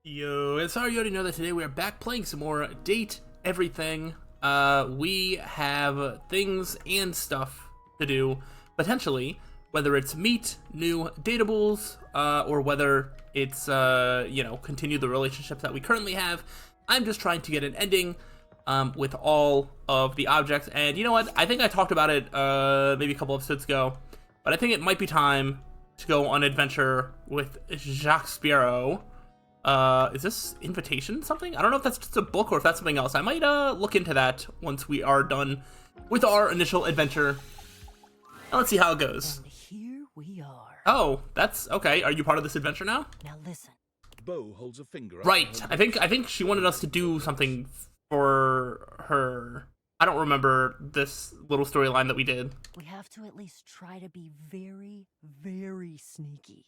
Yo, and sorry you already know that today we are back playing some more Date Everything. We have things and stuff to do, potentially, whether it's meet new dateables, or whether it's, continue the relationship that we currently have. I'm just trying to get an ending, with all of the objects, and you know what? I think I talked about it, maybe a couple episodes ago, but I think it might be time to go on an adventure with Jacques Sparrow. Is this invitation something? I don't know if that's just a book or if that's something else. I might look into that once we are done with our initial adventure. Now let's see how it goes. And here we are. Oh, that's okay. Are you part of this adventure now? Now listen. Bo holds a finger up. Right. I think she wanted us to do something for her. I don't remember this little storyline that we did. We have to at least try to be very, very sneaky.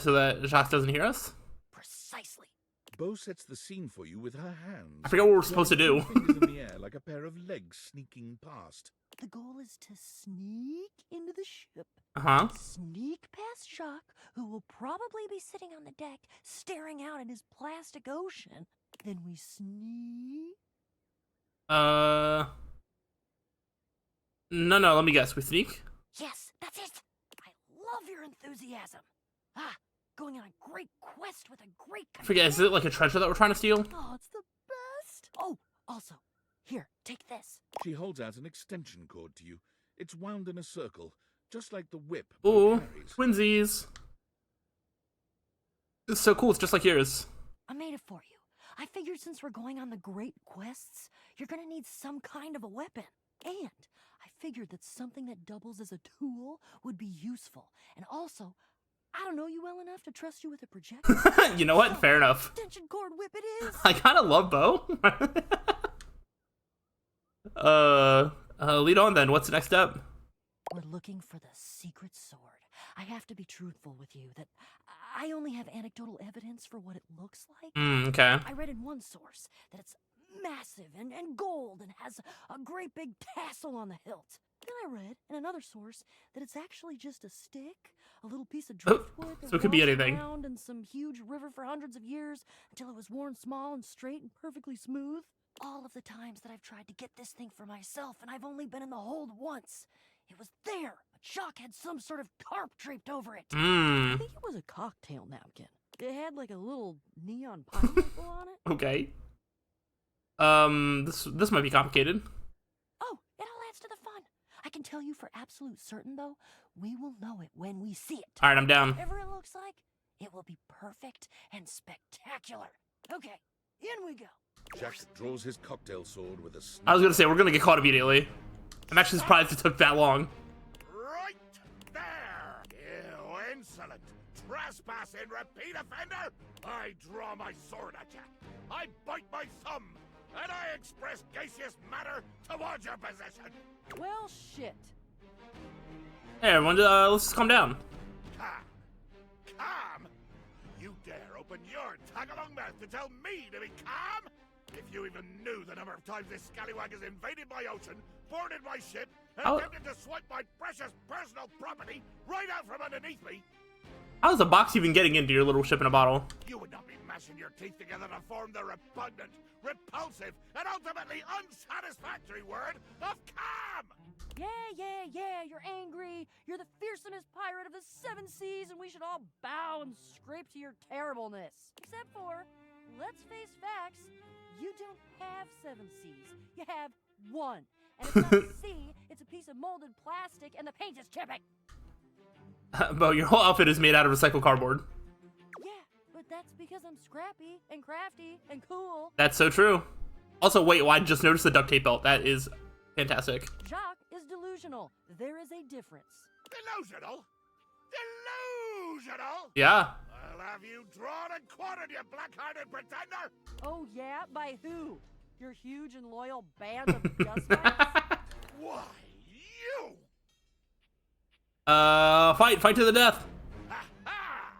So that Jacques doesn't hear us? Precisely. Bo sets the scene for you with her hands. I forget what we're supposed to do. Fingers in the air like a pair of legs sneaking past. The goal is to sneak into the ship. Uh-huh. Sneak past Jacques, who will probably be sitting on the deck staring out at his plastic ocean. Then we sneak. No, let me guess. We sneak? Yes, that's it. I love your enthusiasm. Going on a great quest with a great... I forget, is it like a treasure that we're trying to steal? Oh, it's the best. Oh, also, here, take this. She holds out an extension cord to you. It's wound in a circle, just like the whip Bo Ooh, carries. twinsies. It's so cool, it's just like yours. I made it for you. I figured since we're going on the great quests, you're gonna need some kind of a weapon. And I figured that something that doubles as a tool would be useful. And also, I don't know you well enough to trust you with a projectile. You know what? Fair enough. Extension cord whip it is. I kind of love Bo. Lead on then. What's the next step? We're looking for the secret sword. I have to be truthful with you that I only have anecdotal evidence for what it looks like. Okay. I read in one source that it's massive and gold and has a great big tassel on the hilt. Then I read in another source that it's actually just a stick, a little piece of driftwood so it could be washed anything. around in some huge river for hundreds of years until it was worn small and straight and perfectly smooth. All of the times that I've tried to get this thing for myself, and I've only been in the hold once. It was there, but Jacques had some sort of tarp draped over it. I think it was a cocktail napkin. It had like a little neon pineapple on it. Okay. This might be complicated. Oh, it all adds to the fun. I can tell you for absolute certain, though, we will know it when we see it. All right, I'm down. Whatever it looks like, it will be perfect and spectacular. Okay, in we go. Jack draws his cocktail sword with a snap. I was gonna say we're gonna get caught immediately. I'm actually surprised it took that long. Right there! You insolent, trespassing repeat offender! I draw my sword at you. I bite my thumb, and I express gaseous matter towards your possession. Well, shit. Hey everyone, let's just calm down. Calm. Calm? You dare open your tag-along mouth to tell me to be calm? If you even knew the number of times this scallywag has invaded my ocean, boarded my ship, and Oh. attempted to swipe my precious personal property right out from underneath me, How's the box even getting into your little ship in a bottle? you would not be mashing your teeth together to form the repugnant, repulsive, and ultimately unsatisfactory word of calm! Yeah, you're angry. You're the fearsomest pirate of the 7 seas, and we should all bow and scrape to your terribleness. Except for, let's face facts, you don't have 7 seas. You have 1. And it's not a sea, it's a piece of molded plastic, and the paint is chipping. Bo, your whole outfit is made out of recycled cardboard. Yeah, but that's because I'm scrappy and crafty and cool. That's so true. Also, wait, I just noticed the duct tape belt. That is fantastic. Jacques is delusional. There is a difference. Delusional? Delusional? Yeah. I'll have you drawn and quartered, you black-hearted pretender! Oh yeah? By who? Your huge and loyal band of dust mites? Why, you! Fight to the death. Ha-ha!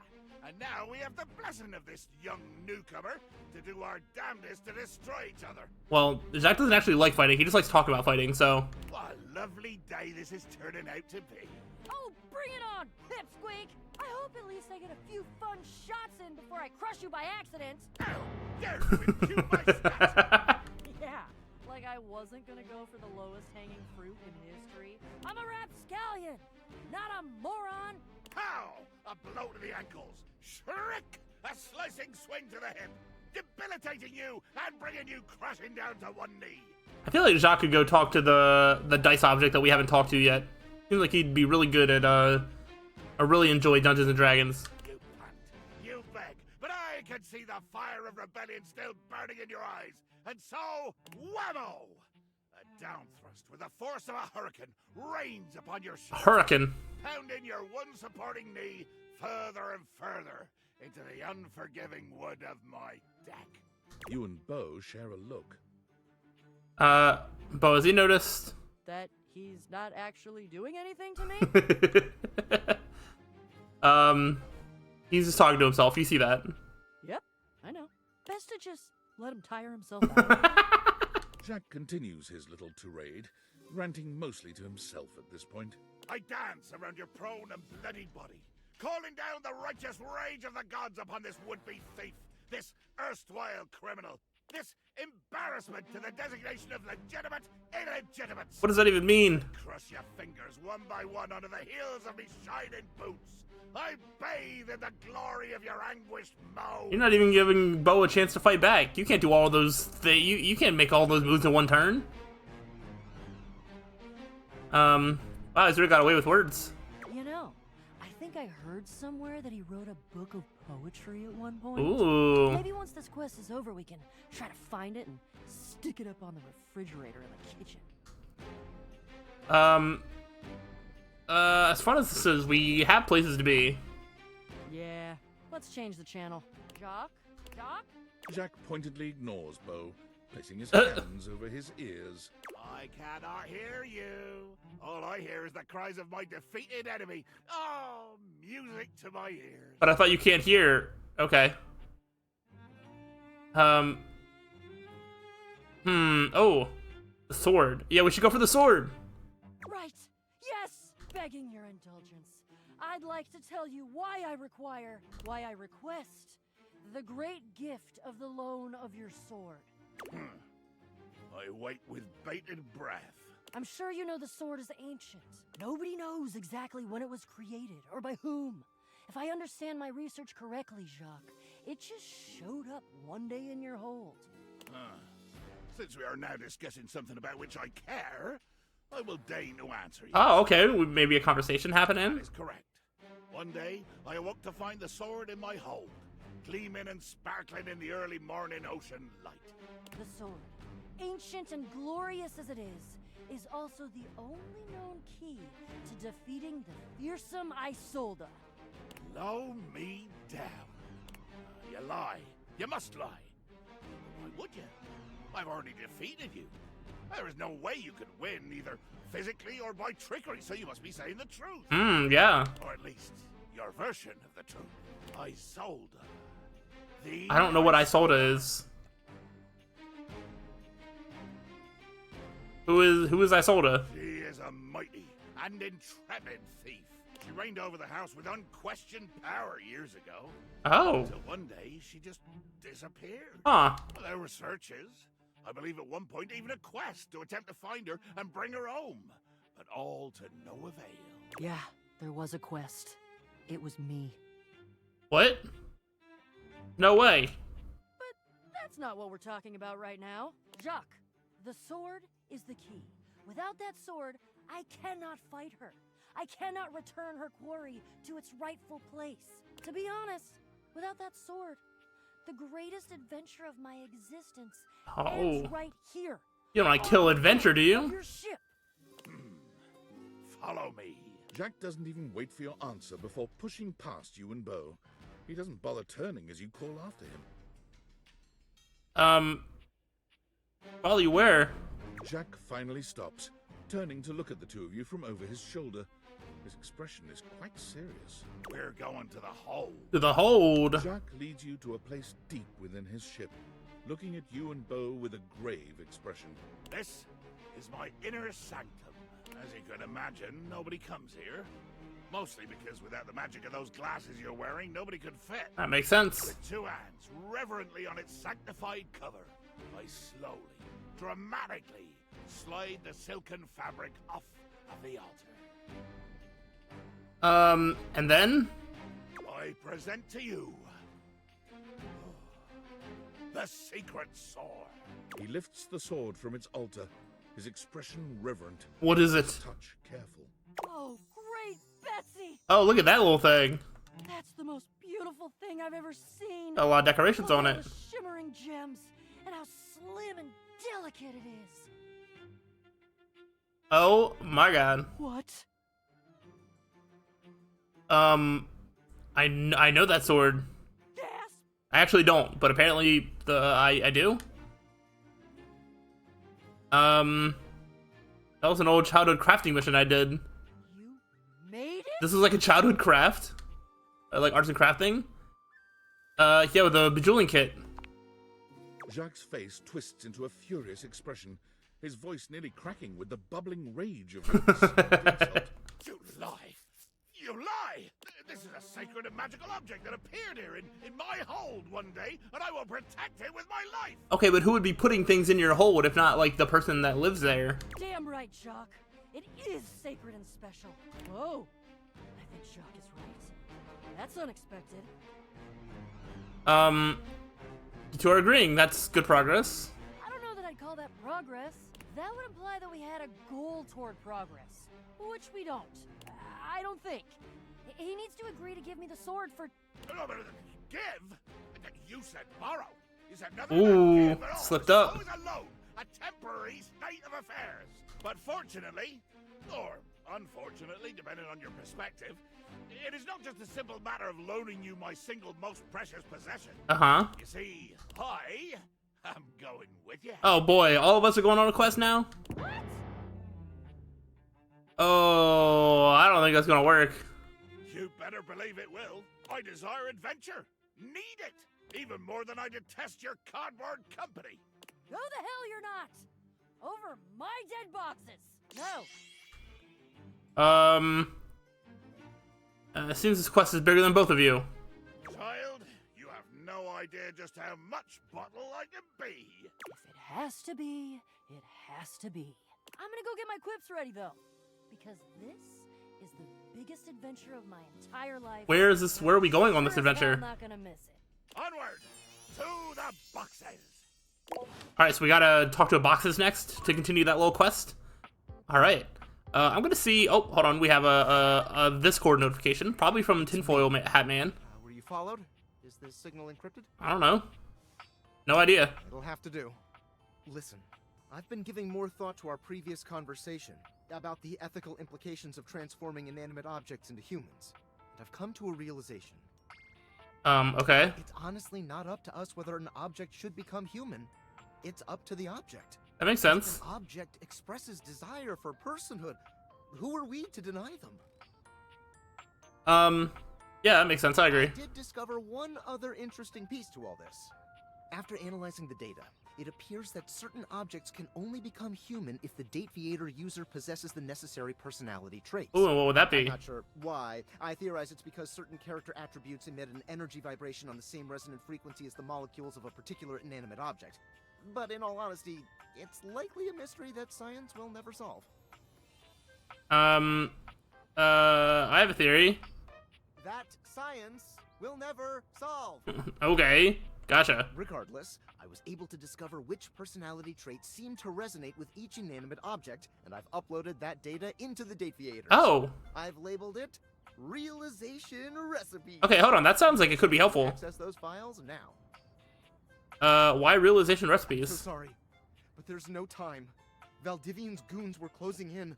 And now we have the blessing of this young newcomer to do our damnedest to destroy each other. Well, Jack doesn't actually like fighting. He just likes talking about fighting, so... What a lovely day this is turning out to be. Oh, bring it on, Pipsqueak! I hope at least I get a few fun one shots in before I crush you by accident. How dare you impugn my stats? Yeah, like I wasn't gonna go for the lowest hanging fruit in history. I'm a rapscallion, not a moron. How? A blow to the ankles. Shriek! A slicing swing to the hip. Debilitating you and bringing you crashing down to one knee. I feel like Jacques could go talk to the dice object that we haven't talked to yet. Seems like he'd be really good at or really enjoy Dungeons and Dragons. You pant, you beg, but I can see the fire of rebellion still burning in your eyes. And so, whammo! A down thrust with the force of a hurricane rains upon your shoulder. Hurricane. Pounding your one supporting knee further and further into the unforgiving wood of my deck. You and Bo share a look. Bo, has he noticed? That he's not actually doing anything to me? He's just talking to himself. You see that? Yep, I know. Best to just let him tire himself out. Jack continues his little tirade, ranting mostly to himself at this point. I dance around your prone and bloodied body, calling down the righteous rage of the gods upon this would-be thief, this erstwhile criminal, this embarrassment to the designation of legitimate illegitimates. What does that even mean? Crush your fingers one by one under the heels of me shining boots. I bathe in the glory of your anguished moan. You're not even giving Bo a chance to fight back. You can't do all those things. You can't make all those moves in one turn. Wow, he's really got away with words. You know, I think I heard somewhere that he wrote a book of poetry at one point. Ooh. Maybe once this quest is over, we can try to find it and stick it up on the refrigerator in the kitchen. As fun as this is, we have places to be. Yeah, let's change the channel. Jock? Jock? Jack pointedly ignores Bo, placing his hands over his ears. I cannot hear you. All I hear is the cries of my defeated enemy. Oh, music to my ears. But I thought you can't hear. Okay. Oh, the sword. Yeah, we should go for the sword. Right. Yes! Begging your indulgence. I'd like to tell you why I request the great gift of the loan of your sword. I wait with bated breath. I'm sure you know the sword is ancient. Nobody knows exactly when it was created or by whom. If I understand my research correctly, Jacques, it just showed up one day in your hold. Since we are now discussing something about which I care, I will deign to answer you. Oh, okay. Maybe a conversation happening. That is correct. One day, I awoke to find the sword in my hold, gleaming and sparkling in the early morning ocean light. The sword, ancient and glorious as it is also the only known key to defeating the fearsome Isolde. Blow me down. You lie. You must lie. Why would you? I've already defeated you. There is no way you could win, either physically or by trickery, so you must be saying the truth. Yeah. Or at least, your version of the truth. Isolde. I don't know what Isolde is. Who is Isolde? She is a mighty and intrepid thief. She reigned over the house with unquestioned power years ago. Oh. Until one day, she just disappeared. Huh. There were searches. I believe at one point even a quest to attempt to find her and bring her home. But all to no avail. Yeah, there was a quest. It was me. What? No way. But that's not what we're talking about right now. Jacques, the sword is the key. Without that sword, I cannot fight her. I cannot return her quarry to its rightful place. To be honest, without that sword, the greatest adventure of my existence ends right here. You don't like kill adventure, do you? Your ship. Follow me. Jack doesn't even wait for your answer before pushing past you and Bo. He doesn't bother turning as you call after him. Follow you where? Jack finally stops, turning to look at the two of you from over his shoulder. His expression is quite serious. We're going to the hold. To the hold. Jack leads you to a place deep within his ship, looking at you and Bo with a grave expression. This is my inner sanctum. As you can imagine, nobody comes here. Mostly because without the magic of those glasses you're wearing, nobody could fit. That makes sense. With two hands reverently on its sanctified cover, I slowly, dramatically slide the silken fabric off of the altar. And then? I present to you the secret sword. He lifts the sword from its altar, his expression reverent, What is it? touch careful. Oh, great, Betsy! Oh, look at that little thing. That's the most beautiful thing I've ever seen. Got a lot of decorations Look on at it. all the shimmering gems, and how slim and delicate it is. Oh my god. What? I know that sword. Gasp! I actually don't, but apparently I do. That was an old childhood crafting mission I did. You made it? This is like a childhood craft, like arts and crafting. Yeah, with the bejeweling kit. Jacques' face twists into a furious expression, his voice nearly cracking with the bubbling rage of your insult. You lie! You lie! This is a sacred and magical object that appeared here in my hold one day, and I will protect it with my life! Okay, but who would be putting things in your hold if not like the person that lives there? Damn right, Jacques. It is sacred and special. Whoa. I think Jacques is right. That's unexpected. You two are agreeing. That's good progress. I don't know that I'd call that progress. That would imply that we had a goal toward progress, which we don't. I don't think. He needs to agree to give me the sword for... No, but give? You said borrow. You said nothing Ooh, about give at all. slipped up. It was a loan, a temporary state of affairs. But fortunately, or unfortunately, depending on your perspective, it is not just a simple matter of loaning you my single most precious possession. Uh-huh. You see, I am going with you. Oh boy, all of us are going on a quest now? What? Oh, I don't think that's gonna work. You better believe it will. I desire adventure. Need it. Even more than I detest your cardboard company. Go the hell you're not! Over my dead boxes! No! It seems this quest is bigger than both of you. Child, you have no idea just how much bottle I can be. If it has to be, it has to be. I'm gonna go get my quips ready though. Because this is the biggest adventure of my entire life. Where is this? Where are we going on this Sure as hell adventure? I'm not gonna miss it. Onward to the boxes. Alright, so we gotta talk to a boxes next to continue that little quest. Alright. I'm gonna see... Oh, hold on. We have a Discord notification. Probably from Tinfoil Hat Man. Were you followed? Is this signal encrypted? I don't know. No idea. It'll have to do. Listen, I've been giving more thought to our previous conversation about the ethical implications of transforming inanimate objects into humans. And I've come to a realization. Okay. It's honestly not up to us whether an object should become human. It's up to the object. That makes If sense. an object expresses desire for personhood, who are we to deny them? Yeah, that makes sense. I agree. I did discover one other interesting piece to all this. After analyzing the data, it appears that certain objects can only become human if the Dateviator user possesses the necessary personality traits. Ooh, and what would that I'm be? not sure why. I theorize it's because certain character attributes emit an energy vibration on the same resonant frequency as the molecules of a particular inanimate object. But in all honesty, it's likely a mystery that science will never solve. I have a theory. That science will never solve. Okay. Gotcha. Regardless, I was able to discover which personality traits seem to resonate with each inanimate object, and I've uploaded that data into the Dateviator. Oh. I've labeled it Realization Recipe. Okay, hold on. That sounds like it could be helpful. Access those files now. Why realization So recipes? sorry, but there's no time. Valdivian's goons were closing in,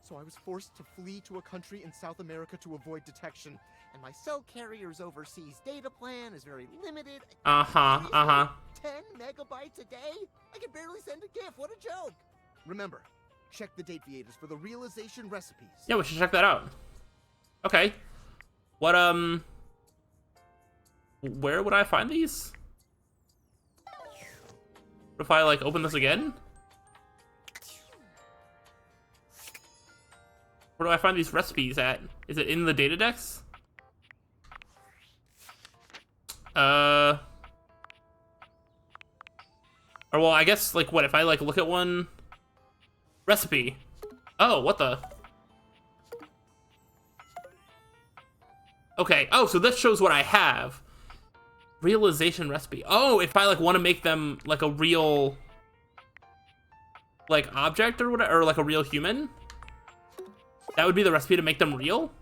so I was forced to flee to a country in South America to avoid detection. And my cell carrier's overseas data plan is very limited. 10 megabytes a day? I can barely send a GIF. What a joke! Remember, check the Dateviators for the realization recipes. Yeah, we should check that out. Okay. What, where would I find these? What if I, like, open this again? Where do I find these recipes at? Is it in the data decks? Or well, I guess, like, what if I like look at one recipe? Oh, what the? Okay. Oh, so this shows what I have. Realization recipe. Oh, if I like want to make them like a real like object or whatever, or like a real human, that would be the recipe to make them real.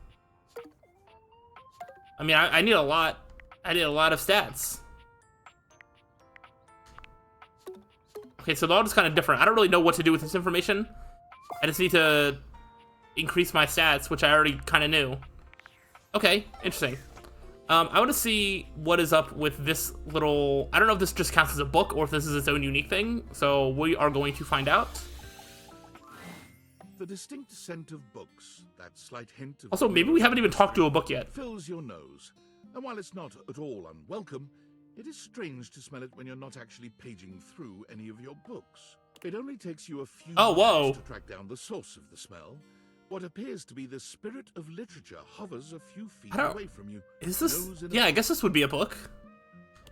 I mean, I need a lot. I need a lot of stats. Okay, so they're all just kind of different. I don't really know what to do with this information. I just need to increase my stats, which I already kind of knew. Okay, interesting. I want to see what is up with this little... I don't know if this just counts as a book or if this is its own unique thing, so we are going to find out. The distinct scent of books, that slight hint of... Also, maybe we haven't even talked to a book yet. ...fills your nose. And while it's not at all unwelcome, it is strange to smell it when you're not actually paging through any of your books. It only takes you a few minutes to track down the source of the smell. What appears to be the spirit of literature hovers a few feet away from you. Is this... Yeah, I guess this would be a book.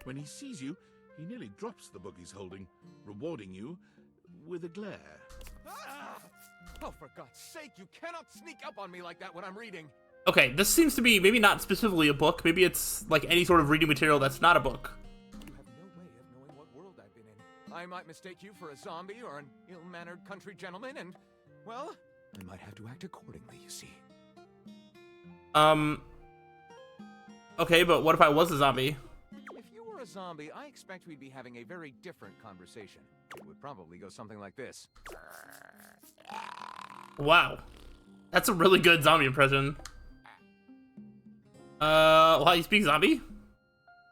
When he sees you, he nearly drops the book he's holding, rewarding you with a glare. Ah! Oh, for God's sake, you cannot sneak up on me like that when I'm reading. Okay, this seems to be maybe not specifically a book. Maybe it's like any sort of reading material that's not a book. You have no way of knowing what world I've been in. I might mistake you for a zombie or an ill-mannered country gentleman, and, well, I might have to act accordingly, you see. Okay, but what if I was a zombie? If you were a zombie, I expect we'd be having a very different conversation. It would probably go something like this. Wow. That's a really good zombie impression. Why you speak zombie?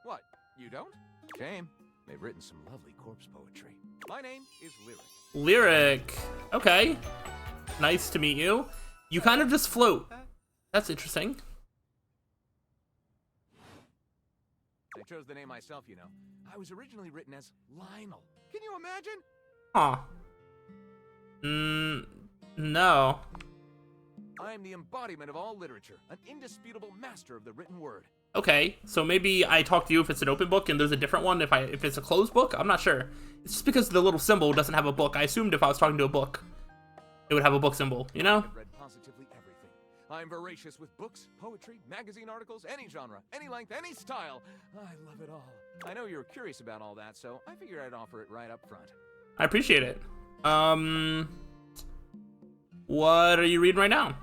What, you don't? Shame. They've written some lovely corpse poetry. My name is Lyric. Lyric. Okay. Nice to meet you. You kind of just float. That's interesting. I chose the name myself, you know. I was originally written as Lionel. Can you imagine? Huh. No. I am the embodiment of all literature, an indisputable master of the written word. Okay, so maybe I talk to you if it's an open book and there's a different one if it's a closed book? I'm not sure. It's just because the little symbol doesn't have a book. I assumed if I was talking to a book, it would have a book symbol, you know? I've read positively everything. I'm voracious with books, poetry, magazine articles, any genre, any length, any style. I love it all. I know you're curious about all that, so I figured I'd offer it right up front. I appreciate it. What are you reading right now?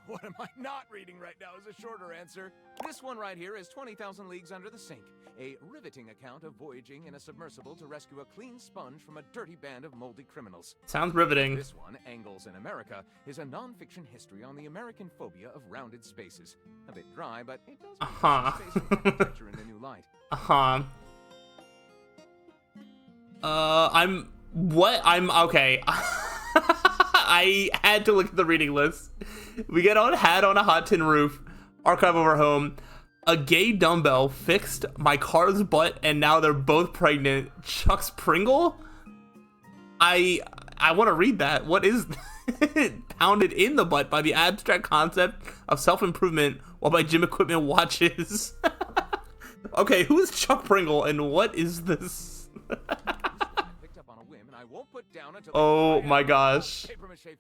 What am I not reading right now is a shorter answer. This one right here is 20,000 Leagues Under the Sink, a riveting account of voyaging in a submersible to rescue a clean sponge from a dirty band of moldy criminals. Sounds riveting. This one, Angles in America, is a non-fiction history on the American phobia of rounded spaces. A bit dry, but it does space and architecture in a new light. I'm okay. I had to look at the reading list. We get on Hat on a Hot Tin Roof, Archive of Our Home, A Gay Dumbbell Fixed My Car's Butt, and Now They're Both Pregnant, Chuck's Pringle? I want to read that. What is Pounded in the Butt by the Abstract Concept of Self-Improvement while my gym equipment watches. Okay, who is Chuck Pringle and what is this? Oh my gosh.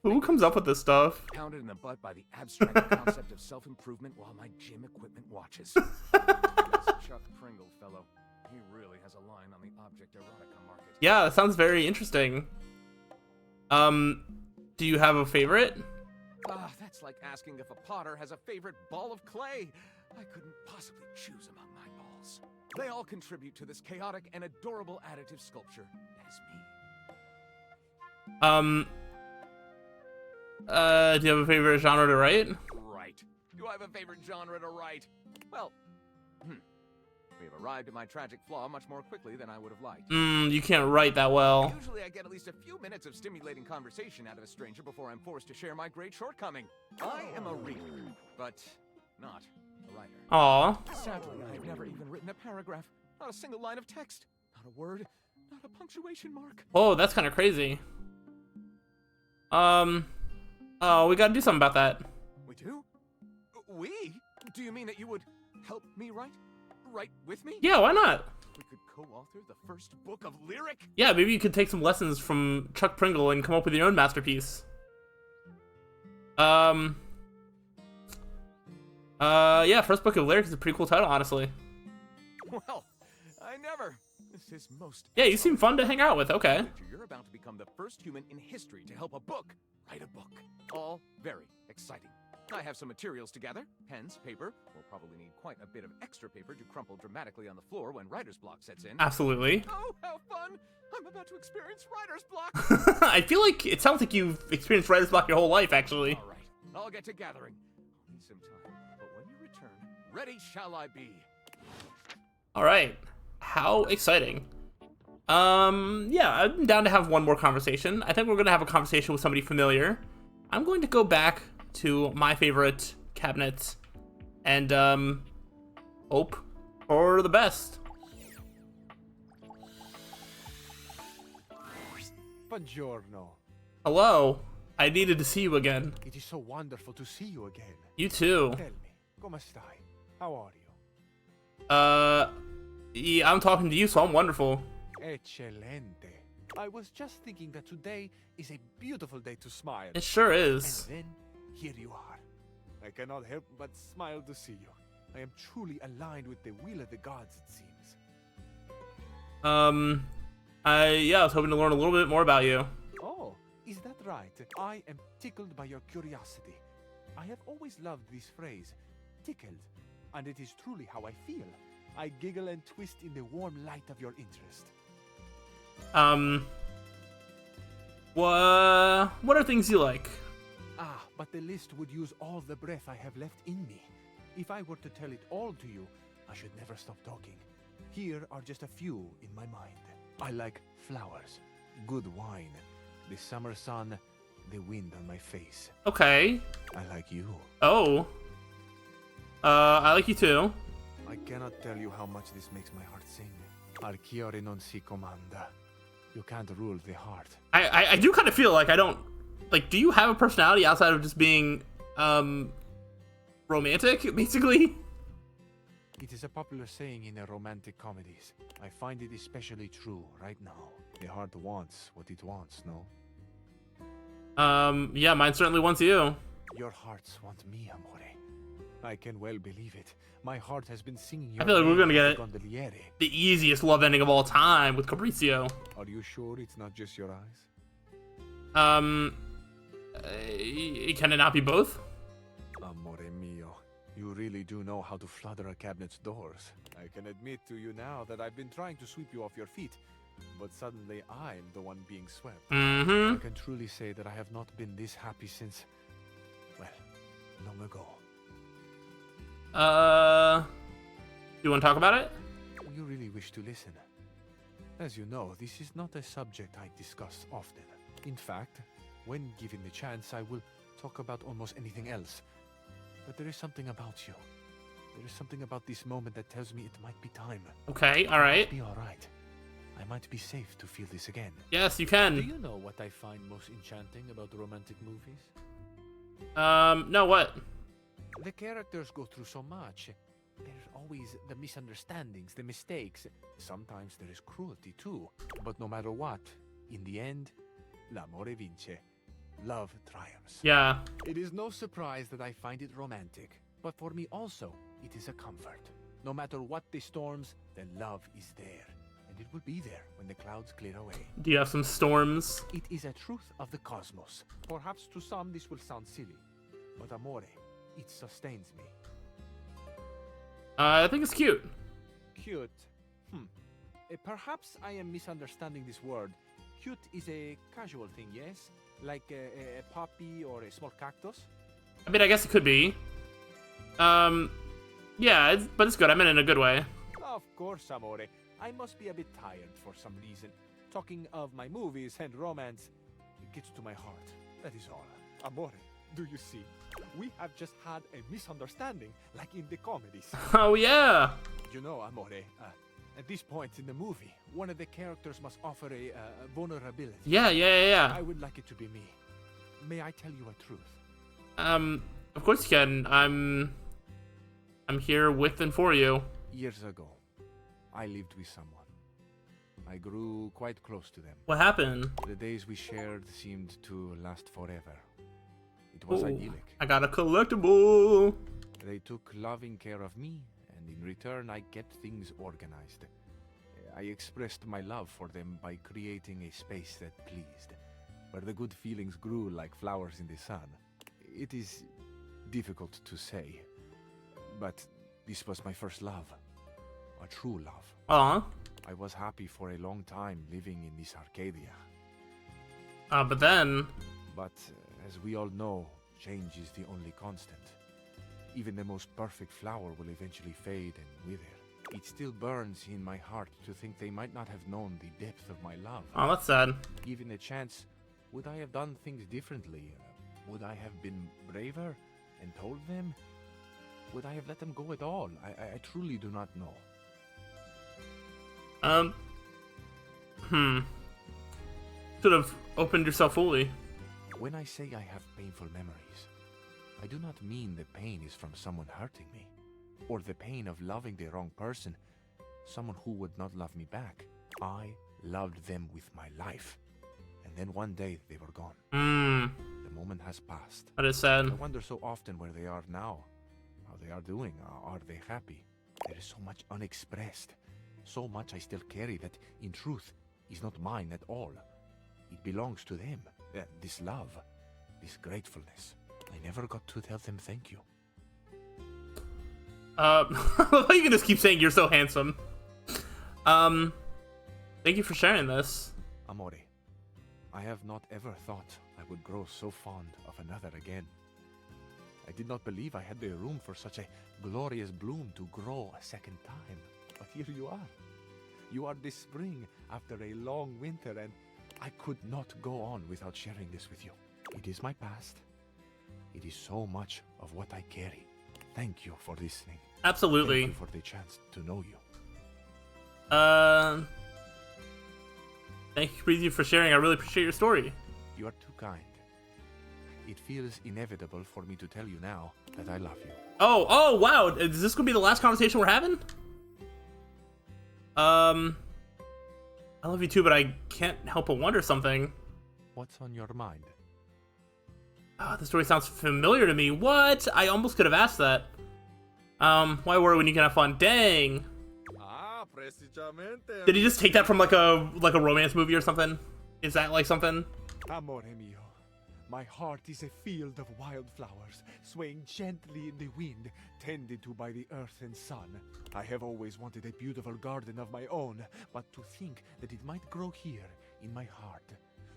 Who comes up with this stuff? Pounded in the butt by the abstract concept of self-improvement while my gym equipment watches. This Chuck Pringle fellow, he really has a line on the object erotica market. Yeah, that sounds very interesting. Do you have a favorite? That's like asking if a potter has a favorite ball of clay. I couldn't possibly choose among my balls. They all contribute to this chaotic and adorable additive sculpture that is me. Do you have a favorite genre to write? Right. Do I have a favorite genre to write? Well, we have arrived at my tragic flaw much more quickly than I would have liked. You can't write that well. Usually I get at least a few minutes of stimulating conversation out of a stranger before I'm forced to share my great shortcoming. I am a reader, but not a writer. Aw. Sadly, I've never even written a paragraph. Not a single line of text. Not a word. Not a punctuation mark. Oh, that's kind of crazy. Oh, we gotta do something about that. We do? We? Do you mean that you would help me write? Write with me? Yeah, why not? We could co-author the first book of lyric? Yeah, maybe you could take some lessons from Chuck Pringle and come up with your own masterpiece. Yeah, first book of lyric is a pretty cool title, honestly. Well, I never. This is most... Yeah, you seem fun to hang out with, okay. You're about to become the first human in history to help a book write a book. All very exciting. I have some materials to gather. Pens, paper. We'll probably need quite a bit of extra paper to crumple dramatically on the floor when writer's block sets in. Absolutely. Oh, how fun! I'm about to experience writer's block! I feel like it sounds like you've experienced writer's block your whole life, actually. All right, I'll get to gathering. I'll need some time, but when you return, ready shall I be. All right. How exciting. Yeah, I'm down to have one more conversation. I think we're gonna have a conversation with somebody familiar. I'm going to go back to my favorite cabinet and hope for the best. Buongiorno. Hello. I needed to see you again. It is so wonderful to see you again. You too. Tell me, come stai? How are you? Yeah, I'm talking to you, so I'm wonderful. Eccellente. I was just thinking that today is a beautiful day to smile. It sure is. And then, here you are. I cannot help but smile to see you. I am truly aligned with the will of the gods, it seems. Yeah, I was hoping to learn a little bit more about you. Oh, is that right? I am tickled by your curiosity. I have always loved this phrase, tickled, and it is truly how I feel. I giggle and twist in the warm light of your interest. What are things you like? Ah, but the list would use all the breath I have left in me. If I were to tell it all to you, I should never stop talking. Here are just a few in my mind. I like flowers, good wine, the summer sun, the wind on my face. Okay. I like you. Oh. I like you too. I cannot tell you how much this makes my heart sing. Archiore non si comanda. You can't rule the heart. I do kind of feel like I don't... Like, do you have a personality outside of just being, romantic, basically? It is a popular saying in the romantic comedies. I find it especially true right now. The heart wants what it wants, no? Yeah, mine certainly wants you. Your hearts want me, amore. I can well believe it. My heart has been singing I feel like we're gonna get gondoliere. the easiest love ending of all time with Capriccio. Are you sure it's not just your eyes? Can it not be both? Amore mio, you really do know how to flutter a cabinet's doors. I can admit to you now that I've been trying to sweep you off your feet, but suddenly I'm the one being swept. Mm-hmm. I can truly say that I have not been this happy since, well, long ago. You want to talk about it? You really wish to listen? As you know, this is not a subject I discuss often. In fact, when given the chance, I will talk about almost anything else. But there is something about you. There is something about this moment that tells me it might be time. Okay, alright. Be alright. I might be safe to feel this again. Yes, you Do can. you know what I find most enchanting about romantic movies? No, what? The characters go through so much. There's always the misunderstandings, the mistakes. Sometimes there is cruelty too. But no matter what, in the end, l'amore vince. Love triumphs. Yeah. It is no surprise that I find it romantic. But for me also, it is a comfort. No matter what the storms, the love is there. And it will be there when the clouds clear away. Do you have some storms? It is a truth of the cosmos. Perhaps to some this will sound silly. But amore, it sustains me. I think it's cute. Cute. Perhaps I am misunderstanding this word. Cute is a casual thing, yes? Like a poppy or a small cactus? I mean, I guess it could be. Yeah, but it's good. I meant it in a good way. Of course, amore. I must be a bit tired for some reason. Talking of my movies and romance, it gets to my heart. That is all. Amore, do you see? We have just had a misunderstanding, like in the comedies. Oh, yeah. You know, amore, at this point in the movie, one of the characters must offer a vulnerability. Yeah. I would like it to be me. may I tell you a truth? Of course you can. I'm here with and for you. Years ago, I lived with someone. I grew quite close to them. What happened? The days we shared seemed to last forever. It was Ooh, idyllic. I got a collectible. They took loving care of me, and in return I kept things organized. I expressed my love for them by creating a space that pleased, where the good feelings grew like flowers in the sun. It is difficult to say, but this was my first love. A true love. I was happy for a long time living in this Arcadia. But then... But, as we all know, change is the only constant. Even the most perfect flower will eventually fade and wither. It still burns in my heart to think they might not have known the depth of my love. Oh, that's sad. Given a chance, would I have done things differently? Would I have been braver and told them? Would I have let them go at all? I truly do not know. Should have opened yourself fully. When I say I have painful memories, I do not mean the pain is from someone hurting me, or the pain of loving the wrong person, someone who would not love me back. I loved them with my life, and then one day they were gone. The moment has passed. That is sad. I wonder so often where they are now, how they are doing, are they happy? There is so much unexpressed, so much I still carry that, in truth, is not mine at all. It belongs to them. This love, this gratefulness. I never got to tell them thank you. You can just keep saying you're so handsome. Thank you for sharing this. Amore, I have not ever thought I would grow so fond of another again. I did not believe I had the room for such a glorious bloom to grow a second time. But here you are. You are this spring after a long winter, and I could not go on without sharing this with you. It is my past. It is so much of what I carry. Thank you for listening. Absolutely. Thank you for the chance to know you. Thank you for sharing. I really appreciate your story. You are too kind. It feels inevitable for me to tell you now that I love you. Oh, wow. Is this going to be the last conversation we're having? I love you too, but I can't help but wonder something. What's on your mind? The story sounds familiar to me. What? I almost could have asked that. Why worry when you can have fun? Dang. Did he just take that from like a romance movie or something? Is that like something? Amore mio, my heart is a field of wildflowers, swaying gently in the wind, tended to by the earth and sun. I have always wanted a beautiful garden of my own, but to think that it might grow here, in my heart.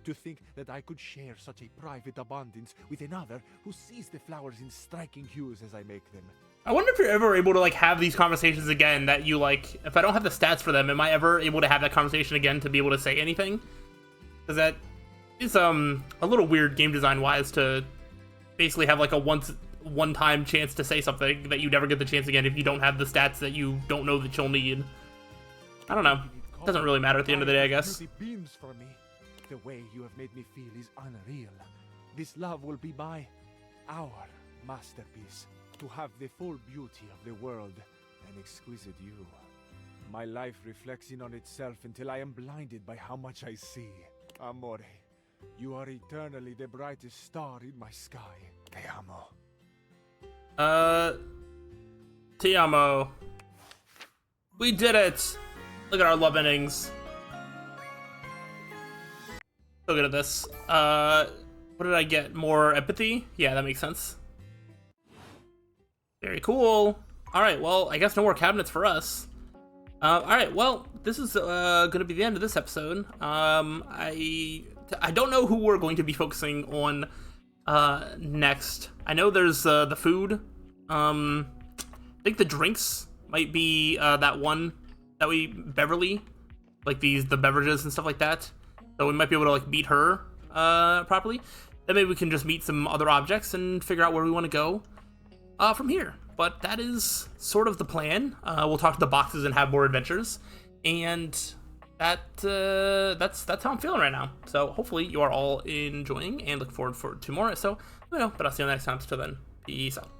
To think that I could share such a private abundance with another who sees the flowers in striking hues as I make them. I wonder if you're ever able to like have these conversations again that you like, if I don't have the stats for them, am I ever able to have that conversation again to be able to say anything? Because that is a little weird game design wise to basically have like a one-time chance to say something that you never get the chance again if you don't have the stats that you don't know that you'll need. I don't know. Doesn't really matter at the end of the day, I guess. Beams for me. The way you have made me feel is unreal. This love will be our masterpiece. To have the full beauty of the world, an exquisite you. My life reflects in on itself until I am blinded by how much I see. Amore, you are eternally the brightest star in my sky. Te amo. Te amo. We did it! Look at our love endings. So good at this. What did I get? More empathy? Yeah, that makes sense. Very cool. Alright, well, I guess no more cabinets for us. Alright, well, this is gonna be the end of this episode. I don't know who we're going to be focusing on next. I know there's the food. I think the drinks might be that one that Beverly, like the beverages and stuff like that. So we might be able to like meet her properly. Then maybe we can just meet some other objects and figure out where we want to go from here. But that is sort of the plan. We'll talk to the boxes and have more adventures. And that's how I'm feeling right now. So hopefully you are all enjoying and look forward to more. So, but I'll see you next time. Till then, peace out.